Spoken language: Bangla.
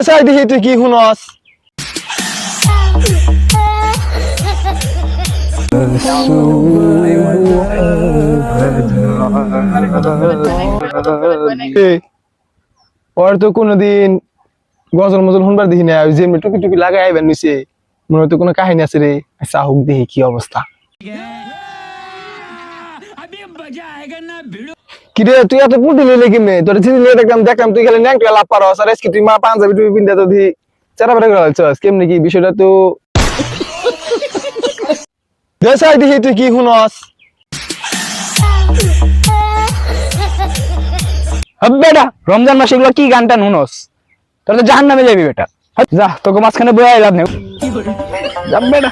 দেশাই দেখি তুই কি শুনস ওর তো কোনদিন গজল মজল শুনবার দেখি না যে টুকি টুকি লাগাই আইবার নিছে মনে হয় তো কোনো কাহিনী আছে রে আচ্ছা হোক দেখি কি অবস্থা কিরে তুই এত পুটি লইলে কেমনে তোর চিনি লইলে দেখলাম তুই খালি ন্যাংটা লাভ পারস আর আজকে তুই মা পাঞ্জাবি টুপি পিনতে তো দি চারা বেড়া করে চস কেমনে কি বিষয়টা তো দেশাই দেখি তুই কি শুনস বেটা রমজান মাসে এগুলো কি গানটা নুনস তোর তো জাহান্নামে যাবি বেটা যা তোকে মাঝখানে বয়ে লাভ নেই যা বেটা